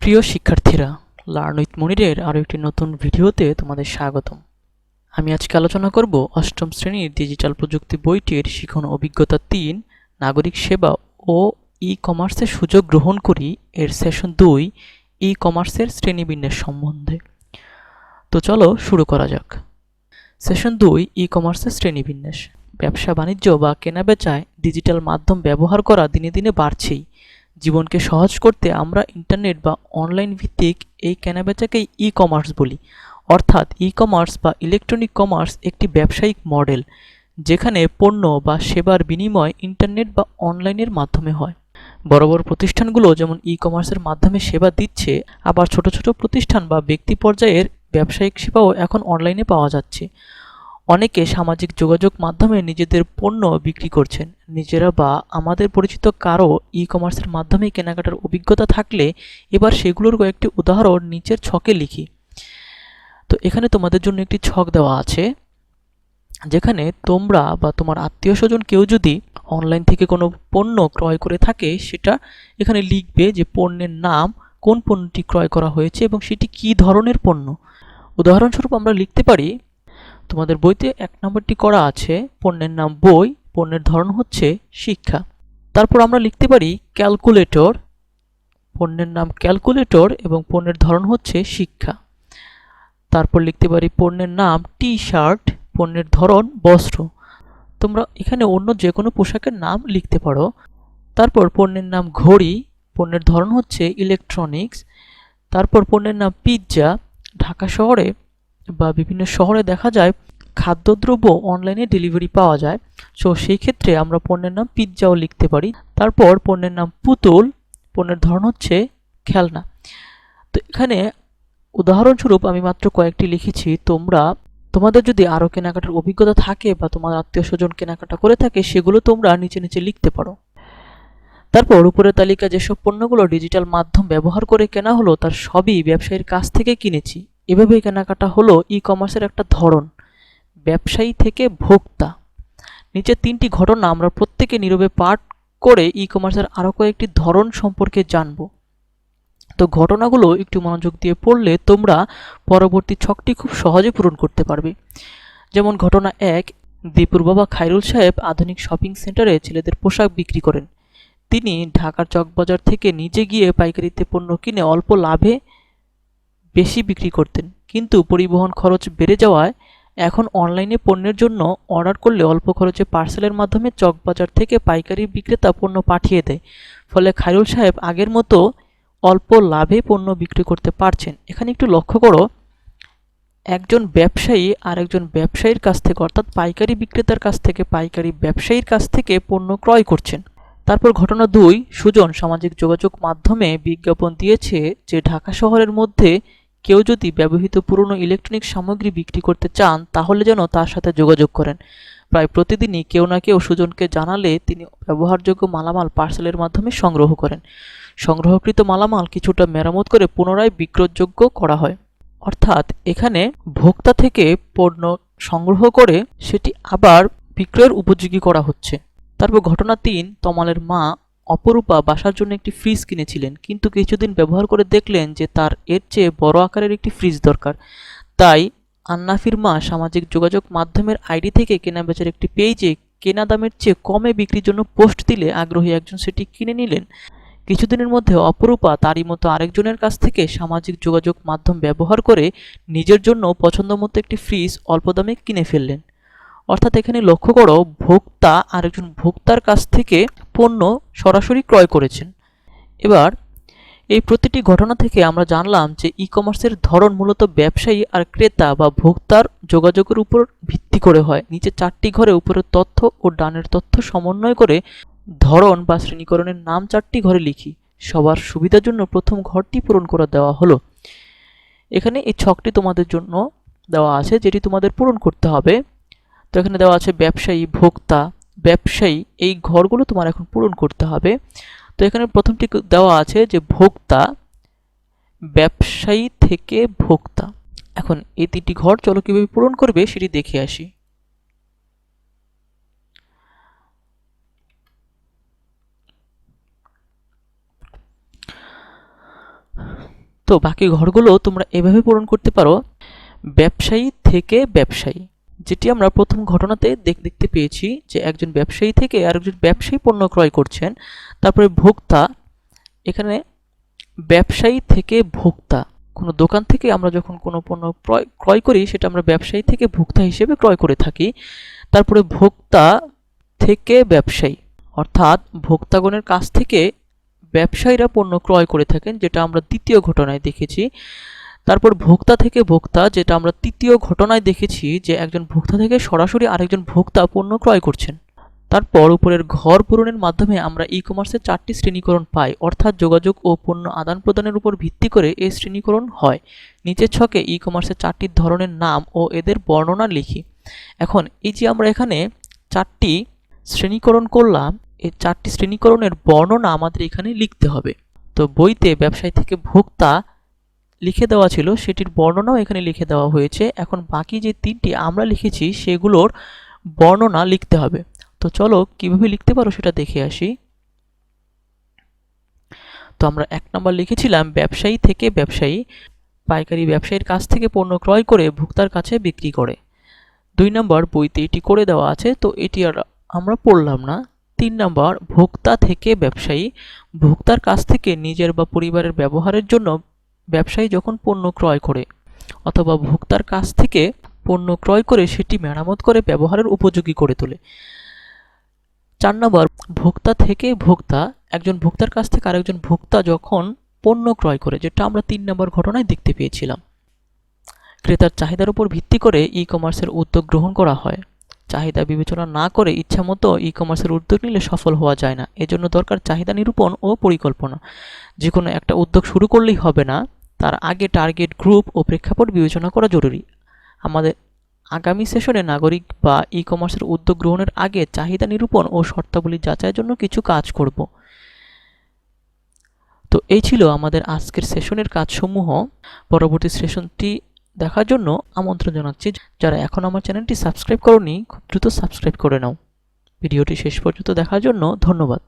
প্রিয় শিক্ষার্থীরা, learn with মনিরের আরও একটি নতুন ভিডিওতে তোমাদের স্বাগতম। আমি আজকে আলোচনা করব অষ্টম শ্রেণীর ডিজিটাল প্রযুক্তি বইটির শিখন অভিজ্ঞতা ৩ নাগরিক সেবা ও ই কমার্সের সুযোগ গ্রহণ করি এর সেশন ২ ই কমার্সের শ্রেণীবিন্যাস সম্বন্ধে। তো চলো শুরু করা যাক। সেশন ২ ই কমার্সের শ্রেণীবিন্যাস। ব্যবসা বাণিজ্য বা কেনাবেচায় ডিজিটাল মাধ্যম ব্যবহার করা দিনে দিনে বাড়ছেই। জীবনকে সহজ করতে আমরা ইন্টারনেট বা অনলাইন ভিত্তিক এই কেনাবেচাকেই ই কমার্স বলি। অর্থাৎ ই কমার্স বা ইলেকট্রনিক কমার্স একটি ব্যবসায়িক মডেল, যেখানে পণ্য বা সেবার বিনিময় ইন্টারনেট বা অনলাইনের মাধ্যমে হয়। বড় বড় প্রতিষ্ঠানগুলো যেমন ই কমার্সের মাধ্যমে সেবা দিচ্ছে, আবার ছোট ছোট প্রতিষ্ঠান বা ব্যক্তি পর্যায়ের ব্যবসায়িক সেবাও এখন অনলাইনে পাওয়া যাচ্ছে। অনেকে সামাজিক যোগাযোগ মাধ্যমে নিজেদের পণ্য বিক্রি করছেন। নিজেরা বা আমাদের পরিচিত কারো ই কমার্সের মাধ্যমে কেনাকাটার অভিজ্ঞতা থাকলে এবার সেগুলোর কয়েকটি উদাহরণ নিচের ছকে লিখি। তো এখানে তোমাদের জন্য একটি ছক দেওয়া আছে, যেখানে তোমরা বা তোমার আত্মীয় স্বজন কেউ যদি অনলাইন থেকে কোনো পণ্য ক্রয় করে থাকে, সেটা এখানে লিখবে যে পণ্যের নাম, কোন পণ্যটি ক্রয় করা হয়েছে এবং সেটি কী ধরনের পণ্য। উদাহরণস্বরূপ আমরা লিখতে পারি, তোমাদের বইতে ১ নম্বরটি করা আছে, পণ্যের নাম বই, পণ্যের ধরন হচ্ছে শিক্ষা। তারপর আমরা লিখতে পারি ক্যালকুলেটর, পণ্যের নাম ক্যালকুলেটর এবং পণ্যের ধরন হচ্ছে শিক্ষা। তারপর লিখতে পারি পণ্যের নাম টি শার্ট, পণ্যের ধরন বস্ত্র। তোমরা এখানে অন্য যে কোনো পোশাকের নাম লিখতে পারো। তারপর পণ্যের নাম ঘড়ি, পণ্যের ধরন হচ্ছে ইলেকট্রনিক্স। তারপর পণ্যের নাম পিৎজা। ঢাকা শহরে বা বিভিন্ন শহরে দেখা যায় খাদ্যদ্রব্য অনলাইনে ডেলিভারি পাওয়া যায়, সো সেই ক্ষেত্রে আমরা পণ্যের নাম পিৎজাও লিখতে পারি। তারপর পণ্যের নাম পুতুল, পণ্যের ধরন হচ্ছে খেলনা। তো এখানে উদাহরণস্বরূপ আমি মাত্র কয়েকটি লিখেছি। তোমাদের যদি আরও কেনাকাটার অভিজ্ঞতা থাকে বা তোমার আত্মীয় স্বজন কেনাকাটা করে থাকে, সেগুলো তোমরা নিচে নিচে লিখতে পারো। তারপর উপরের তালিকা যেসব পণ্যগুলো ডিজিটাল মাধ্যম ব্যবহার করে কেনা হলো, তার সবই ব্যবসায়ীর কাছ থেকে কিনেছি। এভাবেই কেনাকাটা হলো ই কমার্সের একটা ধরন, ব্যবসায়ী থেকে ভোক্তা। নিচে 3টি ঘটনা আমরা প্রত্যেকে নীরবে পাঠ করে ই কমার্সের আরও কয়েকটি ধরন সম্পর্কে জানব। তো ঘটনাগুলো একটু মনোযোগ দিয়ে পড়লে তোমরা পরবর্তী ছকটি খুব সহজে পূরণ করতে পারবে। যেমন ঘটনা 1, দীপুর বাবা খায়রুল সাহেব আধুনিক শপিং সেন্টারে ছেলেদের পোশাক বিক্রি করেন। তিনি ঢাকার চকবাজার থেকে নিজে গিয়ে পাইকারিতে পণ্য কিনে অল্প লাভে বেশি বিক্রি করতেন, কিন্তু পরিবহন খরচ বেড়ে যাওয়ায় এখন অনলাইনে পণ্যের জন্য অর্ডার করলে অল্প খরচে পার্সেলের মাধ্যমে চকবাজার থেকে পাইকারি বিক্রেতা পণ্য পাঠিয়ে দেয়। ফলে খায়রুল সাহেব আগের মতো অল্প লাভে পণ্য বিক্রি করতে পারছেন। এখানে একটু লক্ষ্য করো, একজন ব্যবসায়ী আর একজন ব্যবসায়ীর কাছ থেকে, অর্থাৎ পাইকারি বিক্রেতার কাছ থেকে পাইকারি ব্যবসায়ীর কাছ থেকে পণ্য ক্রয় করছেন। তারপর ঘটনা 2, সুজন সামাজিক যোগাযোগ মাধ্যমে বিজ্ঞাপন দিয়েছে যে ঢাকা শহরের মধ্যে কেউ যদি ব্যবহৃত পুরনো ইলেকট্রনিক সামগ্রী বিক্রি করতে চান, তাহলে যেন তার সাথে যোগাযোগ করেন। প্রায় প্রতিদিনই কেউ না কেউ সুজনকে জানালে তিনি ব্যবহারযোগ্য মালামাল পার্সেলের মাধ্যমে সংগ্রহ করেন। সংগ্রহকৃত মালামাল কিছুটা মেরামত করে পুনরায় বিক্রয়যোগ্য করা হয়। অর্থাৎ এখানে ভোক্তা থেকে পণ্য সংগ্রহ করে সেটি আবার বিক্রয়ের উপযোগী করা হচ্ছে। তারপর ঘটনা 3, তমালের মা অপরূপা বাসার জন্য একটি ফ্রিজ কিনেছিলেন, কিন্তু কিছুদিন ব্যবহার করে দেখলেন যে তার এর চেয়ে বড় আকারের একটি ফ্রিজ দরকার। তাই আন্নাফির মা সামাজিক যোগাযোগ মাধ্যমের আইডি থেকে কেনাবেচার একটি পেজে কেনা দামের চেয়ে কমে বিক্রির জন্য পোস্ট দিলে আগ্রহী একজন সেটি কিনে নিলেন। কিছুদিনের মধ্যে অপরূপা তারই মতো আরেকজনের কাছ থেকে সামাজিক যোগাযোগ মাধ্যম ব্যবহার করে নিজের জন্য পছন্দমতো একটি ফ্রিজ অল্প দামে কিনে ফেললেন। অর্থাৎ এখানে লক্ষ্য করো, ভোক্তা আরেকজন ভোক্তার কাছ থেকে পণ্য সরাসরি ক্রয় করেছেন। এবার এই প্রতিটি ঘটনা থেকে আমরা জানলাম যে ই কমার্সের ধরন মূলত ব্যবসায়ী আর ক্রেতা বা ভোক্তার যোগাযোগের উপর ভিত্তি করে হয়। নিচে 4টি ঘরে উপরের তথ্য ও ডানের তথ্য সমন্বয় করে ধরন বা শ্রেণীকরণের নাম 4টি ঘরে লিখি। সবার সুবিধার জন্য প্রথম ঘরটি পূরণ করে দেওয়া হলো। এখানে এই ছকটি তোমাদের জন্য দেওয়া আছে, যেটি তোমাদের পূরণ করতে হবে। তো এখানে দেওয়া আছে ব্যবসায়ী, ভোক্তা, ব্যবসায়ী, এই ঘরগুলো তোমার এখন পূরণ করতে হবে। তো এখানে প্রথমটি দেওয়া আছে যে ভোক্তা, ব্যবসায়ী থেকে ভোক্তা। এখন এই 3টি ঘর চলো কিভাবে পূরণ করবে সেটি দেখে আসি। তো বাকি ঘরগুলো তোমরা এভাবে পূরণ করতে পারো, ব্যবসায়ী থেকে ব্যবসায়ী, যেটি আমরা প্রথম ঘটনাতে দেখতে পেয়েছি যে একজন ব্যবসায়ী থেকে আরেকজন ব্যবসায়ী পণ্য ক্রয় করছেন। তারপরে ভোক্তা, এখানে ব্যবসায়ী থেকে ভোক্তা, কোনো দোকান থেকে আমরা যখন কোনো পণ্য ক্রয় করি সেটা আমরা ব্যবসায়ী থেকে ভোক্তা হিসেবে ক্রয় করে থাকি। তারপরে ভোক্তা থেকে ব্যবসায়ী, অর্থাৎ ভোক্তাগণের কাছ থেকে ব্যবসায়ীরা পণ্য ক্রয় করে থাকেন, যেটা আমরা দ্বিতীয় ঘটনায় দেখেছি। তারপর ভোক্তা থেকে ভোক্তা, যেটা আমরা তৃতীয় ঘটনায় দেখেছি যে একজন ভোক্তা থেকে সরাসরি আরেকজন ভোক্তা পণ্য ক্রয় করছেন। তারপর উপরের ঘর পূরণের মাধ্যমে আমরা ই কমার্সের 4টি শ্রেণীকরণ পাই, অর্থাৎ যোগাযোগ ও পণ্য আদান প্রদানের উপর ভিত্তি করে এই শ্রেণীকরণ হয়। নিচের ছকে ই কমার্সের 4টি ধরনের নাম ও এদের বর্ণনা লিখি। এখন এই যে আমরা এখানে 4টি শ্রেণীকরণ করলাম, এই 4টি শ্রেণীকরণের বর্ণনা আমাদের এখানে লিখতে হবে। তো বইতে ব্যবসায়ী থেকে ভোক্তা লিখে দেওয়া ছিল, সেটির বর্ণনাও এখানে লিখে দেওয়া হয়েছে। এখন বাকি যে 3টি আমরা লিখেছি সেগুলোর বর্ণনা লিখতে হবে। তো চলো কিভাবে লিখতে পারো সেটা দেখে আসি। তো আমরা 1 নম্বর লিখেছিলাম ব্যবসায়ী থেকে ব্যবসায়ী পাইকারি ব্যবসায়ীর কাছ থেকে পণ্য ক্রয় করে ভোক্তার কাছে বিক্রি করে। 2 নম্বর বইতে এটি করে দেওয়া আছে, তো এটি আর আমরা পড়লাম না। 3 নম্বর ভোক্তা থেকে ব্যবসায়ী, ভোক্তার কাছ থেকে নিজের বা পরিবারের ব্যবহারের জন্য ব্যবসায়ী যখন পণ্য ক্রয় করে অথবা ভোক্তার কাছ থেকে পণ্য ক্রয় করে সেটি মেরামত করে ব্যবহারের উপযোগী করে তোলে। 4 নম্বর ভোক্তা থেকে ভোক্তা, একজন ভোক্তার কাছ থেকে আরেকজন ভোক্তা যখন পণ্য ক্রয় করে, যেটা আমরা 3 নম্বর ঘটনায় দেখতে পেয়েছিলাম। ক্রেতার চাহিদার উপর ভিত্তি করে ই কমার্সের উদ্যোগ গ্রহণ করা হয়। চাহিদা বিবেচনা না করে ইচ্ছামতো ই কমার্সের উদ্যোগ নিলে সফল হওয়া যায় না, এজন্য দরকার চাহিদা নিরূপণ ও পরিকল্পনা। যে কোনো একটা উদ্যোগ শুরু করলেই হবে না, তার আগে টার্গেট গ্রুপ ও প্রেক্ষাপট বিবেচনা করা জরুরি। আমাদের আগামী সেশনে নাগরিক বা ই কমার্সের উদ্যোগ গ্রহণের আগে চাহিদা নিরূপণ ও শর্তাবলী যাচাইয়ের জন্য কিছু কাজ করব। তো এই ছিল আমাদের আজকের সেশনের কাজসমূহ। পরবর্তী সেশনটি দেখার জন্য আমন্ত্রণ জানাচ্ছি। যারা এখন আমার চ্যানেলটি সাবস্ক্রাইব করোনি, খুব দ্রুত সাবস্ক্রাইব করে নাও। ভিডিওটি শেষ পর্যন্ত দেখার জন্য ধন্যবাদ।